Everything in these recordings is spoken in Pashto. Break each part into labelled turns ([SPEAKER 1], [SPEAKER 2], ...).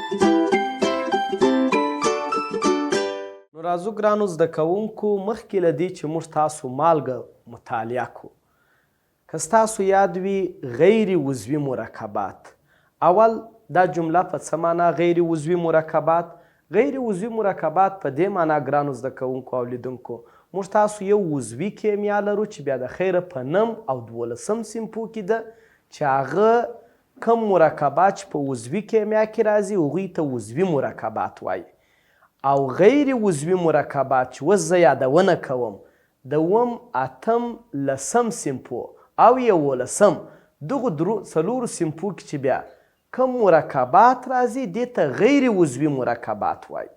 [SPEAKER 1] نو راځو ګرانو زده کوونکو مخکې له دې چې موږ تاسو مالګه مطالعه کړو که ستاسو یاد وي غیر عضوي مرکبات اول دا جمله په څه معنا غیر عضوي مرکبات غیر عضوي مرکبات په دې معنا ګرانو زده کوونکو او لیدونکو موږ تاسو یو عضوي کیمیا لرو چې بیا د خیره په 9 او 12 صنفو کې ده چې هغه کم مرکبات چې په عضوي کیمیا کې راځي هغوی ته عضوي مرکبات وایي او غیر عضوي مرکبات چې اوس زه یادونه کوم د 8 10 صنفو او 11 دغو څلورو صنفو کې چې بیا کم مرکبات راځي دې ته غیر عضوي مرکبات وایي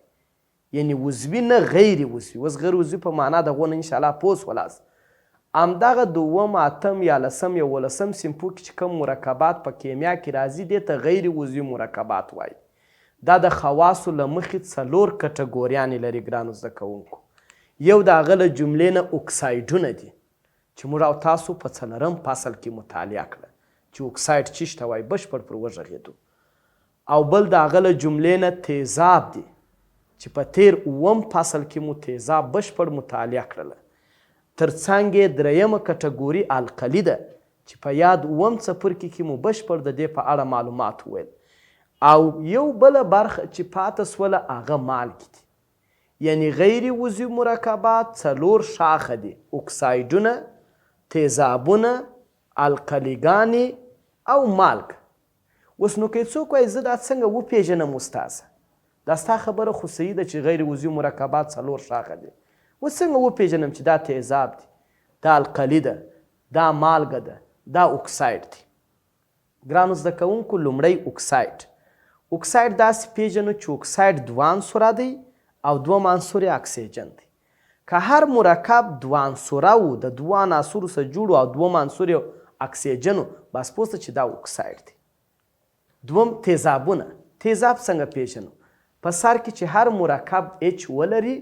[SPEAKER 1] یعنی عضوي نه غیر عضوي اوس غیر عضوي په معنا دغو نه انشاءالله پوه شولاست همدغه 2 8 یا 10 11 صنفو کې چې کم مرکبات په کیمیا کې راځي دې ته غیر عضوي مرکبات وایي دا د خواصو له مخې 4 کټګوریانې لري ګرانو زده کوونکو یو د هغه له جملې نه اکسایډونه دي چې موږ او تاسو په 4م فصل کې مطالعه کړه چې اکساید څه ته وایي بشپړ پر وغږېدو او بل د هغه له جملې نه تیزاب دي چې په تیر 9م فصل کې مو تیزاب بشپړ مطالعه کړله تر څنګ یې 3مه کټګوري القلي ده چې په یاد 9م څپرکي کې مو بشپړ د دې په اړه معلومات وویل او یو بله برخه چې پاته سوله هغه مالګې دي یعنی غیر عضوي مرکبات 4 شاخه دي اکسایډونه تیزابونه القلیګانې او مالګه اوس نو که څوک وایي زه دا څنګه وپېژنم استاذه دا ستا خبره خو صحیح ده چې غیر عضوي مرکبات 4 شاخه دي اوس څنګه وپېژنم چې دا تیزاب دي دا القلي ده دا مالګه ده دا اکساید دی ګرانو زده کوونکو لومړی اکساید اکساید داسې پیژنو چې اکساید 2 عنصره دی او 2 عنصر اکسیجن دی که هر مرکب 2 عنصره و د 2 عناصرو څخه جوړ او 2 عنصر اکسیجن بس پوسته چې دا اکساید دی دوم تیزابونه تیزاب څنګه پیژنو په سر کې چې هر مرکب اچ ولري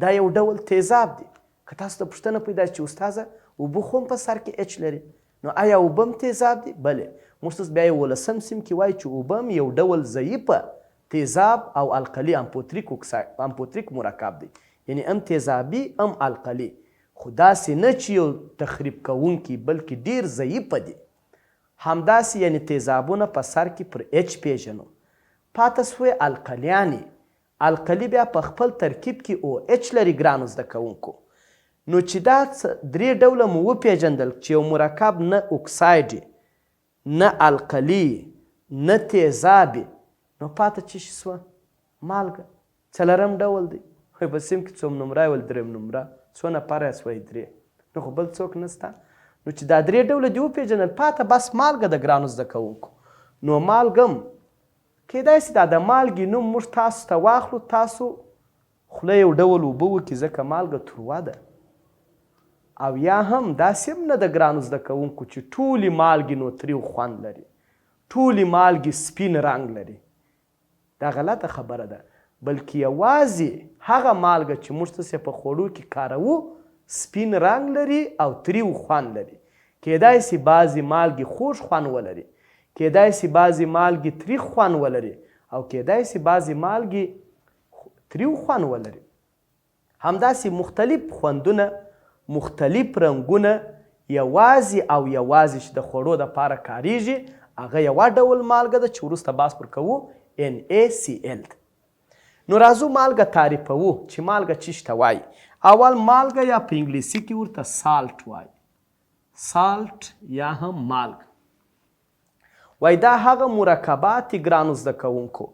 [SPEAKER 1] دا یو ډول تیزاب دی که تاسو ته پوښتنه پیدا چې استاذه اوبه خو هم په سر کې اچ لري نو آیا اوبه هم تیزاب دي بله موږ بیا 11 صنف کې وایي چې اوبه هم یو ډول ضعیفه تیزاب او القلي امپوتریک مرکب دی یعنی هم تیزابي هم القلي خو داسې نه چې یو تخریب کوونکي بلکې ډیر ضعیفه دي همداسې یعنی تیزابونه په سر کې پر اچ پیژنو پاته سوی القلیانې القلي بیا په خپل ترکیب کې او اچ لري ګرانو زده کوونکو نو چې دا 3 ډوله مو وپېژندل چې یو مرکب نه اکساید نه القلي نه تیزابي نو پاته څه شي سوه مالګه 4م ډول دی خو په سیم کې څوم نمره ول 3 نمره څو نفره سوی 3 نو خو بل څوک نسته نو چې دا 3 ډوله دي وپېژنل پاته بس مالګه د ګرانو زده کوونکو نو مالګم کیدای شي دا د مالګې نوم موږ تاسو ته واخلو تاسو خوله یو ډول اوبه وکړي ځکه مالګه تروه ده او یا هم داسې هم نه د ګرانو زده کوونکو چې ټولې مالګې نو تریو خوند لري ټولې مالګې سپین رنګ لري دا غلطه خبره ده بلکې یوازې هغه مالګه چې موږ تاسې په خوړو کې کاروو سپین رنګ لري او تریو خوند لري کیدای شي بعضې مالګې خوږ خوند ولري کیدای شي بعضې مالګې تریخ خوند ولري او کیدای شي بعضې مالګې تریو خوند ولري همداسې مختلف خوندونه مختلف رنګونه یوازې او یوازې چې د خوړو دپاره کاریږي هغه یوه ډول مالګه ده چې وروسته بحث پر کوو NaCl نو راځو مالګه تعریفوو چې مالګه څه ته وایي اول مالګه یا په انګلیسي کې ورته سالټ وایي سالټ یا هم مالګه وایي دا هغه مرکبات دي ګرانو زده کوونکو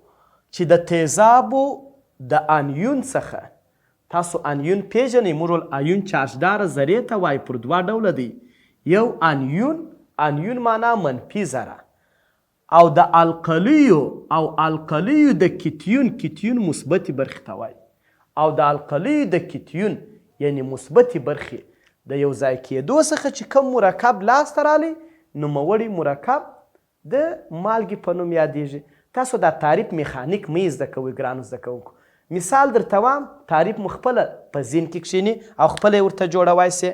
[SPEAKER 1] چې د تیزابو د انیون څخه تاسو انیون پیژنئ موږ ایون چارجداره ذرې ته وایي پر 2 ډوله دی یو انیون معنا منفي ذره او د القلیو او القلیو د کیتیون مثبتې برخې ته وایي او د القلیو د کیتیون یعنی مثبتې برخې د یو ځای کېدو څخه چې کوم مرکب لاسته رالی نوموړی مرکب د مالګې په نوم یادیږي تاسو دا تعریف میخانیک مه زده کوئ ګرانو زده کوونکو مثال درته وایم تعریف مو خپله په ذهن کې کښیني او خپله یې ورته جوړوی سې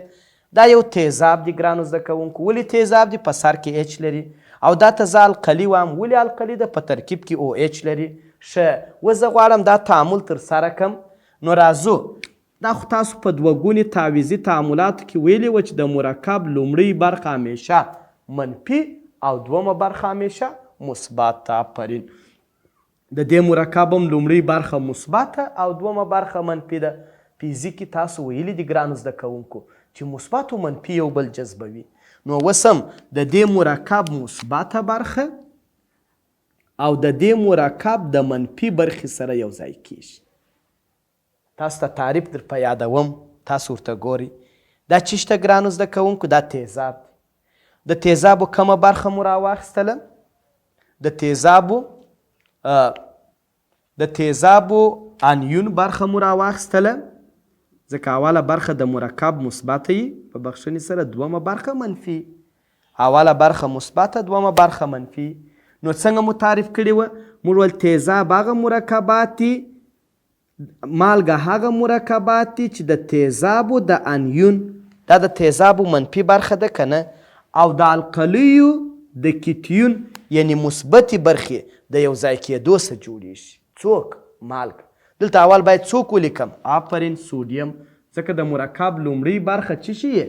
[SPEAKER 1] دا یو تیزاب دی ګرانو زده کوونکو ولې تیزاب دی په سر کې اچ لري او دا ته زه القلي وایم ولې القلي ده په ترکیب کې او اچ لري ښه اوس زه غواړم دا تعامل ترسره کړم. نو راځو دا خو تاسو په دوه ګونې تعویضي تعاملاتو کې ویلي وه چې د مرکب لومړۍ برخه همیشه منفي او دومه برخه همیشه مثبت. آفرین. د دې مرکب هم لومړۍ برخه مثبته او دومه برخه منفي ده. فیزیک کې تاسو ویلي دي ګرانو زده کوونکو چې مثبت او منفي یو بل جذبوي. نو اوس هم د دې مرکب مثبته برخه او د دې مرکب د منفي برخې سره یو ځای کیږي. تاسو ته تعریف در په یادوم، تاسو ورته ګورئ. دا چې شته ګرانو زده کوونکو دا تیزاب دی. د تیزابو کومه برخه مو راواخیستله؟ د تیزابو انیون برخه مو راواخیستله، ځکه اوله برخه د مرکب مثبته یي، په بخښنې سره دومه برخه منفي. اوله برخه مثبته، دومه برخه منفي. نو څنګه مو تعریف کړې وه؟ موږ ویل تیزاب هغه مرکبات دي، مالګه هغه مرکبات دي چې د تیزابو د انیون، دا د تیزابو منفي برخه ده که نه، او د القلیو د کیتیون یعنی مثبتې برخې د یو ځای کېدو څخه جوړیږي. څوک؟ مالګه. دلته اول باید څوک ولیکم؟ آفرین، سودیم. ځکه د مرکب لومړۍ برخه څه شي یې؟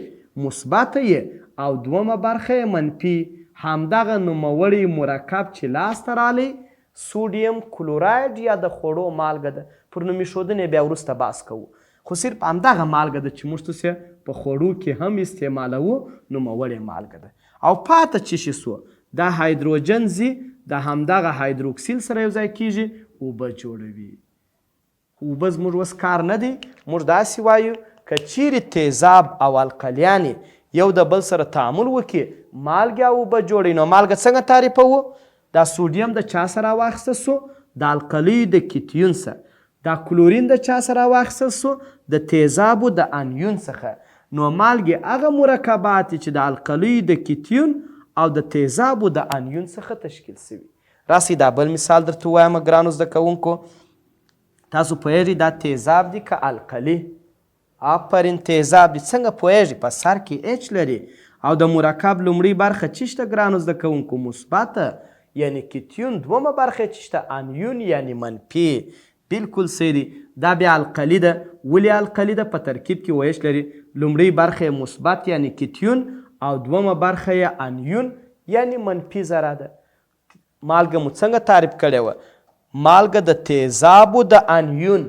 [SPEAKER 1] مثبته یې او دومه برخه یې منفي. همدغه نوموړی مرکب چې لاسته رالی سودیم کلوراید یا د خوړو مالګه ده. پر نوم ایښودنې بیا وروسته بحث کوو، خو صرف همدغه مالګه ده چې موږ تاسې په خوړو کې هم استعمالوو، نوموړې مالګه ده. او پاته څه شي سو؟ دا هایدروجن ځي د همدغه هایدروکسیل سره یو ځای کیږي، اوبه جوړوي. اوبه زموږ وس کار نه دی. موږ داسې وایو که چیرې تیزاب او القلیان یو د بل سره تعامل وکړي، مالګې او اوبه جوړوي. نو مالګه څنګه تعریفوو؟ دا سودیم د چا سره واخیسته سو؟ د القلیو د کیتیون سره. دا کلورین د چا سره واخیستل سو؟ د تیزابو د انیون څخه. نو مالګې هغه مرکبات چې د القلیو د کیتیون او د تیزابو د انیون څخه تشکیل شوي. راسئ دا بل مثال درته ووایم ګرانو زده کوونکو. تاسو پوهیږئ دا تیزاب دی که القلي؟ آفرین، تیزاب دی. څنګه پوهیږئ؟ په سر کې اچ لري او د مرکب لومړۍ برخه څه شته ګرانو زده کوونکو؟ مثبته یعنی کیتیون. دومه برخه څه شته؟ انیون یعنی منفي. بالکل صحیح دی. دا بیا القلي ده. ولې القلي ده؟ په ترکیب کې ویش لري. لومړۍ برخه مثبت یعنی کیتیون او دومه برخه یې انیون یعنی منفي ذره ده. مالګه مو څنګه تعریف کړې وه؟ مالګه د تیزابو د انیون.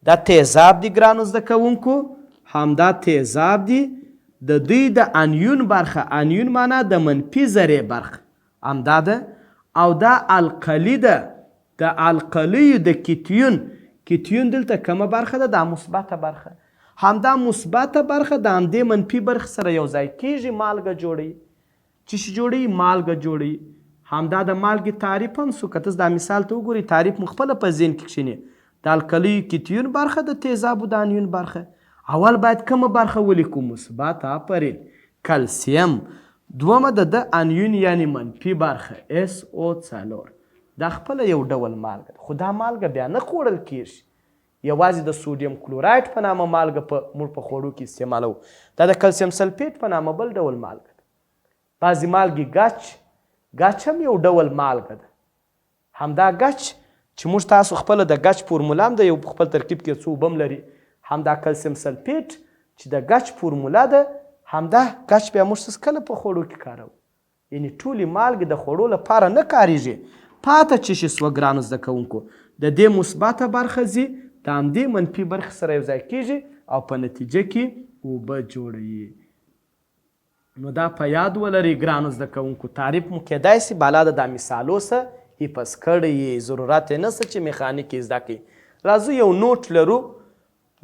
[SPEAKER 1] دا تیزاب دی ګرانو زده کوونکو، همدا تیزاب دی. د دوی د انیون برخه، انیون معنا د منفي ذرې برخه همدا ده. او دا القلي ده، د القلیو د کیتیون. کیتیون دلته کومه برخه ده؟ دا مثبته برخه. همدا مثبته برخه د همدې منفي برخې سره یو ځای کیږي، مالګه جوړوي. څه شي جوړوي؟ مالګه جوړوي. همدا د مالګې تعریف هم سو. که تاسو دا مثال ته وګورئ، تعریف مو خپله په ذهن کې کښیني. د القلیو کیتیون برخه، د تیزابو د انیون برخه. اول باید کومه برخه ولیکو؟ مثبت. آفرین. کلسیم. دومه د انیون یعنی منفي برخه SO4. دا خپله یو ډول مالګه ده، خو دا مالګه بیا نه خوړل کیږي. یوازې د سودیم کلوراید په نامه مالګه موږ په خوړو کې استعمالوو. دا د کلسیم سلفیټ په نامه بل ډول مالګه ده. بعضې مالګې ګچ هم یو ډول مالګه ده. همدا ګچ چې موږ تاسو خپله د ګچ فورمولا هم د یو خپل ترکیب کې څو اوبه هم لري. همدا کلسیم سلفیټ چې د ګچ فورمولا ده، همدا ګچ بیا موږ کله په خوړو کې کاروو. یعنې ټولې مالګې د خوړو لپاره نه کاریږي. پاته څه شي سوه ګرانو زده کوونکو؟ د دې مثبته برخه ځي د همدې منفي برخې سره یو ځای کیږي او په نتیجه کې اوبه جوړوي. نو دا په یاد ولرئ ګرانو زده کوونکو. تعریف مو کیدای سي بالا د دا مثالو څخه حفظ کړی، ضرورت یې نشته چې میخانیک یې زده کړئ. راځو یو نوټ لرو.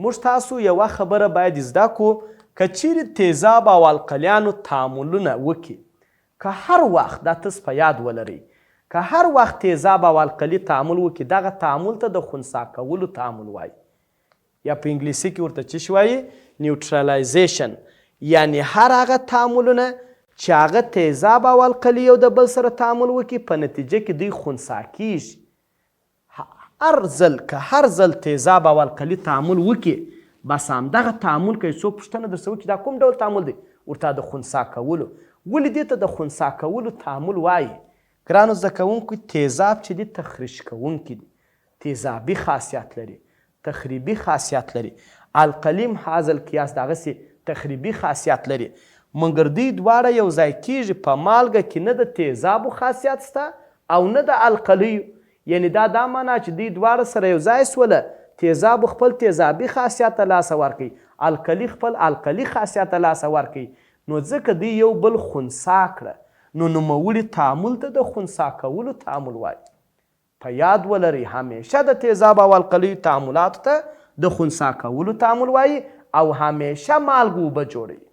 [SPEAKER 1] موږ تاسو یوه خبره باید زده کړو. که چیرې تیزاب او القلیانو تعاملونه وکړي، که هر وخت دا تاسو په یاد ولرئ، که هر وخت تیزاب او القلي تعامل وکړي، دغه تعامل ته د خنثی کولو تعامل وایي، یا په انګلیسي کې ورته څه وایي؟ نیوټرالایزیشن. یعنی هر هغه تعاملونه چې هغه تیزاب او القلي یو د بل سره تعامل وکړي، په نتیجه کې دوی خنثی کیږي. هر ځل تیزاب او القلي تعامل وکړي، بس همدغه تعامل که څوک پوښتنه درڅه وکړي دا کوم ډول تعامل دی، ورته د خنثی کولو. ولې دې ته د خنثی کولو تعامل وایي؟ ګرانو زده کوونکو، تیزاب چې دی تخریش کوونکی دی. تیزابي خاصیت لري، تخریبي خاصیت لري. القلیم هذا القیاس دغسې تخریبي خاصیت لري. مګر دوی دواړه یو ځای کیږي. په مالګه کې نه د تیزابو خاصیت شته او نه د القلیو. یعنې دا معنا چې دوی دواړه سره یو ځای سوله، تیزابو خپل تیزابي خاصیت ته لاسه ورکوي، القلي خپل القلي خاصیت ته لاسه ورکوي. نو ځکه دوی یو بل خنثی کړه، نو نوموړي تعامل ته د خنثی کولو تعامل وایي. په یاد ولرئ همیشه د تیزاب او القلیو تعاملاتو ته د خنثی کولو تعامل وایي او همیشه مالګه اوبه جوړوي.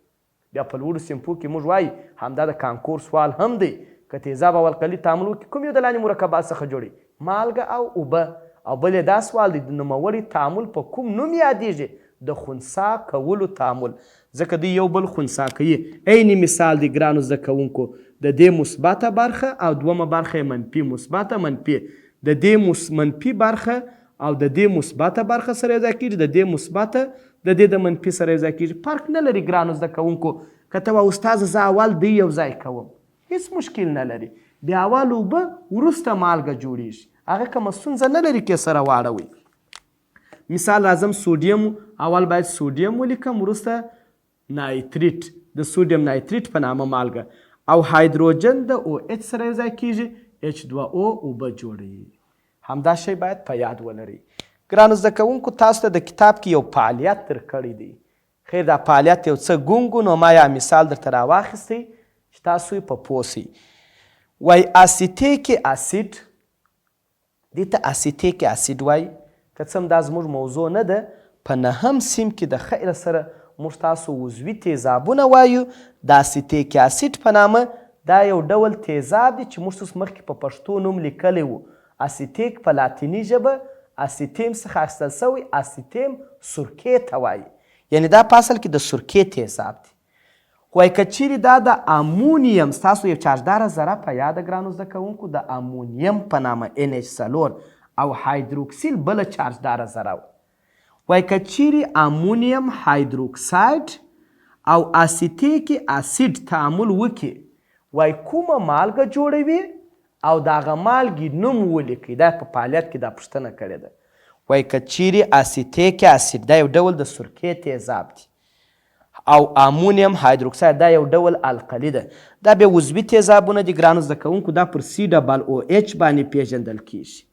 [SPEAKER 1] بیا په لوړو صنفو کې موږ وایي همدا د کانکور سوال هم دی که تیزاب او القلي تعامل وکړي کوم یو د لاندې مرکبات څخه جوړوي؟ مالګه او اوبه. او بل یې دا سوال دی د نوموړي تعامل په کوم نوم یادیږي؟ د خنثی کولو تعامل. ځکه دوی یو بل خنثی کوي. عین مثال دی ګرانو زده کوونکو، د دې مثبته برخه او دومه برخه یې منفي، مثبته منفي. د دې منفي برخه او د دې مثبته برخه سره یو ځای کېږي، د دې مثبته د دې د منفي سره یو ځای کېږي. فرق نه لري ګرانو زده کوونکو. که ته وایې استاذه زه اول دوی یو ځای کوم، هیڅ مشکل نه لري. بیا اول اوبه وروسته مالګه جوړیږي، هغه کومه ستونزه نه لري که سره واړوئ. مثال راځم سوډیم، اول باید سوډیم ولیکم، وروسته نایتریت، د سوډیم نایتریت په نامه مالګه، او هایدروجن د او اچ سره یو ځای کېږي، H2O اوبه جوړوي. همدا شی باید په یاد ولرئ. ګرانو زده کوونکو تاسو ته د کتاب کې یو فعالیت در کړی دی. خیر دا فعالیت یو څه ګونګ نو ما یا مثال درته راواخیستی چې تاسو یې په پوه سئ. وایي اسیتیک اسید، دې ته اسیتیک اسید وایي. که څه هم دا زموږ موضوع نه ده، په نهم سیم کې د خیر سره موږ تاسو عضوي تیزابونه وایو. د اسیتیک اسید په نامه دا یو ډول تیزاب دی چې موږ اوس مخکې په پښتو نوم لیکلی و. اسیتیک په لاتیني ژبه اسیتیم څخه اخیستل سوی، اسیتیم سرکې ته وایي. یعنې دا په اصل کې د سرکې تیزاب دی. وایي که چیرې دا د امونیم، ستاسو یو چارجداره ذره په یاده ګرانو زده کوونکو، د امونیم په نامه NH4 او هایدروکسیل بله چارجداره ذره وه. وایي که چیرې امونیم هایدروکساید او اسیتیک اسید تعامل وکړي، وایي کومه مالګه جوړوي او د هغه مالګې نوم ولیکئ. دا په فعالیت کې دا پوښتنه کړې ده. وایي که چیرې اسیتیک اسید دا یو ډول د سرکې تیزاب دی او امونیم هایدروکساید دا یو ډول القلي ده. دا بیا عضوي تیزابونه دي ګرانو زده کوونکو، دا پر COOH باندې پیژندل کیږي.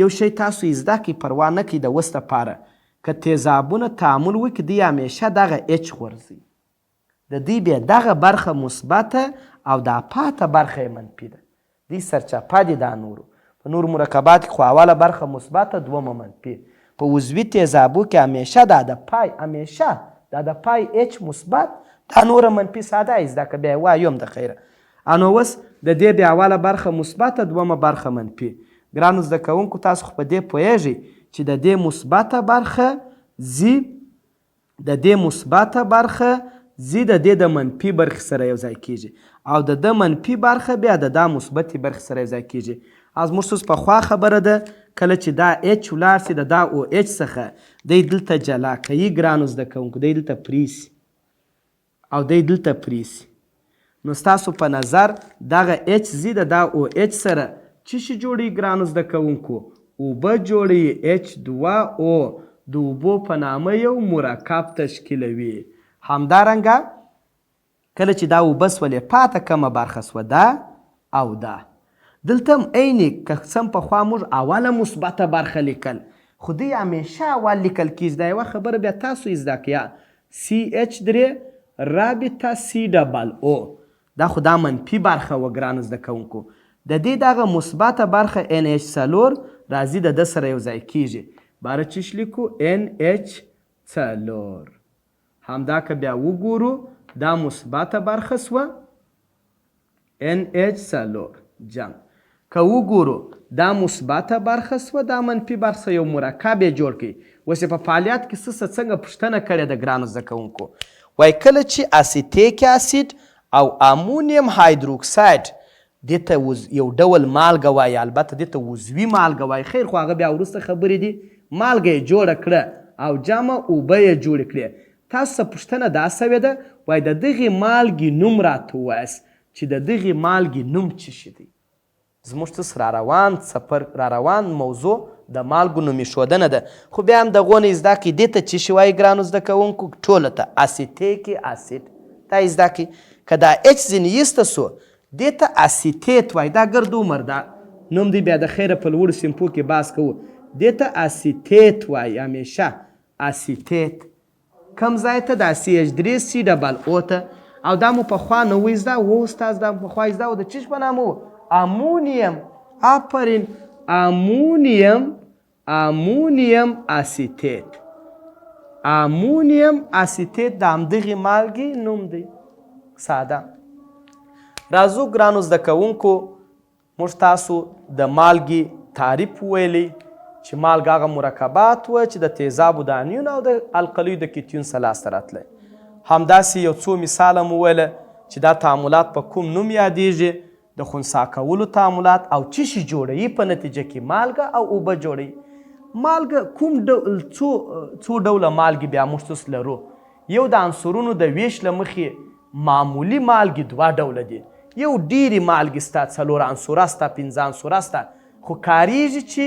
[SPEAKER 1] یو شی تاسو یې زده کړئ، پروا نه کوئ د اوس دپاره. که تیزابونه تعامل وکړي دوی همیشه دغه اچ غورځوي، د دوی بیا دغه برخه مثبته او دا پاته برخه یې منفي ده. دوی سرچپه دي دا نورو. په نورو مرکبات کې خو اوله برخه مثبته، دومه منفي. په عضوي تیزابو کې همیشه دا د پای، همیشه دا د پای اچ مثبت، دا نوره منفي. ساده یې زده که بیا یې وایم د خیره. نو اوس د دې بیا اوله برخه مثبته، دومه برخه منفي. ګرانو زده کوونکو تاسو خو په دې پوهیږئ چې د دې مثبته برخه ځي، د دې مثبته برخه ځي د دې د منفي برخې سره یو ځای کېږي، او د ده منفي برخه بیا د دا مثبتې برخې سره یو ځای کېږي. از موږ اوس پخوا خبره ده، کله چې دا اچ ولاړ سي د دا او اچ څخه دی دلته جلا کوي ګرانو زده کوونکو، دی دلته پریسي او دی دلته پریسي. نو ستاسو په نظر دغه اچ ځي د دا او اچ سره څه شي جوړوي ګرانو زده کوونکو؟ اوبه جوړوي، H2O د اوبو په نامه یو مرکب تشکیلوي. همدارنګه کله چې دا اوبه سولې پاته کومه برخه سوه دا او دا. دلته هم عینې که څه هم پخوا موږ اوله مثبته برخه لیکل، خو دوی همیشه اول لیکل کېږي. دا یوه خبره بیا تاسو یې زده کړئ، CH3 رابطه COO، دا خو دا منفي برخه وه ګرانو زده کوونکو. د دې دغه مثبته برخه NH4 راځي د ده سره یو ځای کېږي. باره چیش لیکو NH4. همدا که بیا وګورو دا مثبته برخه سوه NH4 جمع. که وګورو دا مثبته برخه سوه، دا منفي برخه، یو مرکب یې جوړ کړئ. اوس یې په فعالیت کې څنګه پوښتنه کړې ده ګرانو زده کوونکو؟ وایي کله چې اسیتیک اسید او امونیم هایدروکساید دې ته یو ډول مالګه وایي، البته دې ته عضوي مالګه وایي. خیر خو هغه بیا وروسته خبرې دي. مالګه یې جوړه کړه او جمع اوبه یې جوړې کړې. تاسو څه پوښتنه دا سوې ده، وایي د دغې مالګې نوم راته ووایاست چې د دغې مالګې نوم څه شی دی؟ زموږ څه راروان څپر راروان موضوع د مالګو نوم ایښودنه ده. خو بیا هم د غو نه زده کړئ. دې ته چې شی وایي ګرانو زده کوونکو؟ ټوله ته اسیتیک اسید. دا یې زده کړئ. که دا اچ ځینې ایسته سو دې ته اسیتیت وایي. دا ګرد عمر دا نوم دی، بیا د خیره په لوړو صنفو کې بحث کوو. دې ته اسیتیت وایي همیشه اسیتیت. کم ځای ته دا CH3COO ته. او دا مو پخوا نه و زده و استاد، دا پخوا زده و د چیش په نامه و؟ امونیم. آفرین، امونیم اسیتیت. امونیم اسیتیت د همدغې مالګې نوم دی. ساده. راځو ګرانو زده کوونکو، موږ تاسو د مالګې تعریف وویلی چې مالګه هغه مرکبات و چې د تیزابو د انیون او د القلیو د کیتیون سره لاسته راتلی. همداسې یو څو مثاله مو ویله چې دا تعاملات په کوم نوم یادیږي. د خنثی کولو تعاملات او څه شي جوړوي په نتیجه کې مالګه او اوبه جوړوي. مالګه کوم ډول څو ډوله مالګې بیا موږ تاسو لرو. یو د عنصرونو د ویش له مخې معمولي مالګې دوه ډوله دي. یو ډیرې مالګې سته، 4 عنصره سته، 5 عنصره سته. خو کاریږي چې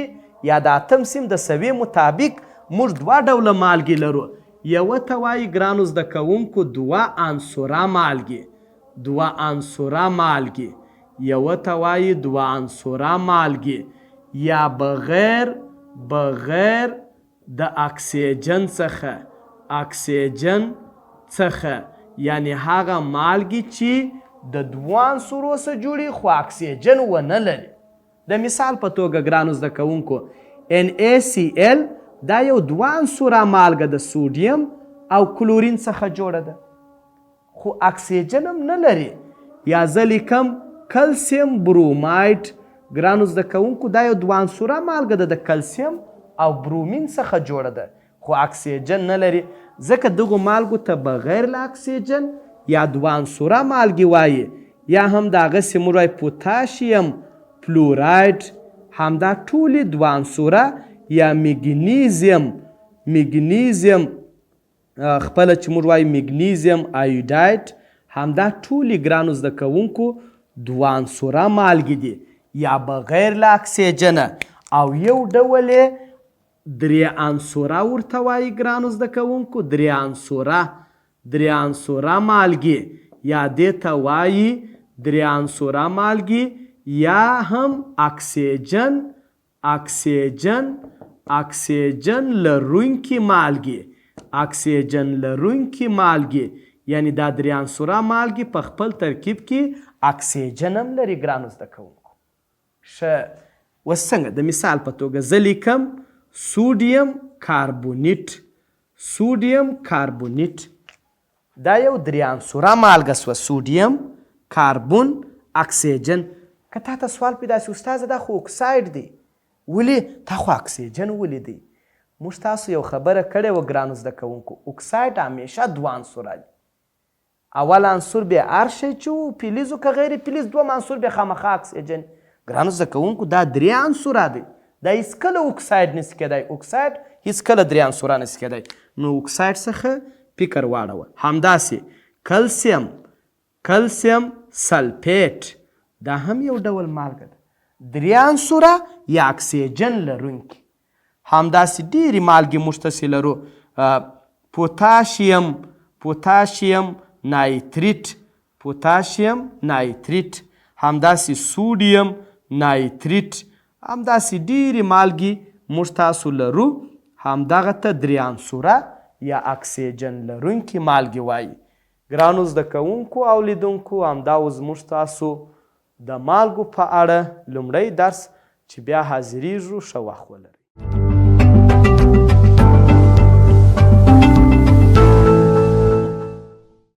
[SPEAKER 1] یا د اتم سیم د سویې مطابق موږ دوه ډوله مالګې لرو. یوه ته وایي ګرانو زده کوونکو 2 عنصره مالګې. 2 عنصره مالګې. یوه ته وایي 2 عنصره مالګې یا بغیر د اکسیجن څخه یعنی هغه مالګې چې د 2 عنصرو څخه جوړي خو اکسیجن ونه لري. د مثال په توګه ګرانو زده کوونکو NaCl دا یو 2 عنصره مالګه د سوډیم او کلورین څخه جوړه ده خو اکسیجن هم نه لري. یا زه لیکم کلسیم برومایډ. ګرانو زده کوونکو دا یو 2 عنصره مالګه ده د کلسیم او برومین څخه جوړه ده خو اکسیجن نه لري. ځکه دغو مالګو ته بغیر له اکسیجن یا 2 عنصره مالګې وایي. یا هم د هغسې موږ وایي پوتاشیم فلوراید. همدا ټولې 2 عنصره یا میګنیزیم خپله چې موږ وایي میګنیزیم آیوډاید. همدا ټولې ګرانو زده کوونکو 2 عنصره مالګې دي یا بغیر له اکسیجنه. او یو ډول یې 3 عنصره ورته وایي ګرانو زده کوونکو. 3 عنصره مالګې یا دې ته وایي 3 عنصره مالګې یا هم اکسیجن لرونکي مالګې. یعنی دا 3 عنصره مالګې په خپل ترکیب کې اکسیجن هم لري ګرانو زده کوونکو. ښه، اوس څنګه؟ د مثال په توګه زه لیکم سوډیم کاربونیټ. دا یو 3 عنصره مالګه سوه. سوډیم، کاربون، اکسیجن. که تا ته سوال پیدا شي استاده دا خو اکساید دی، ولې تا خو اکسیجن ولیدی؟ موږ تاسو یو خبره کړې وه ګرانو زده کوونکو. اکساید همیشه 2 عنصره دي. اول عنصر بیا هر شی چې و فلزو که غیر فلز، 2 عنصر بیا خامخا اکسیجن. ګرانو زده کوونکو دا 3 عنصره دی. دا هیڅکله اکساید نشي کیدی. اکساید هیڅکله 3 عنصره نشي کیدی. نو اکساید څخه فکر واړوه. همداسې کلسیم سلفیټ دا هم یو ډول مالګه ده. 3 عنصره یا اکسیجن لرونکي. همداسې ډېرې مالګې موږ تاسې لرو. پوتاشیم نایتریت. همداسې سوډیم نایتریت. همداسې ډېرې مالګې موږ تاسو لرو. همدغه ته 3 عنصره یا اکسیجن لرونکي مالګې وایي. ګرانو زده کوونکو او لیدونکو، همدا اوس موږ تاسو د مالګو په اړه لومړی درس چې بیا حاضریږو ښه وخت ولرئ.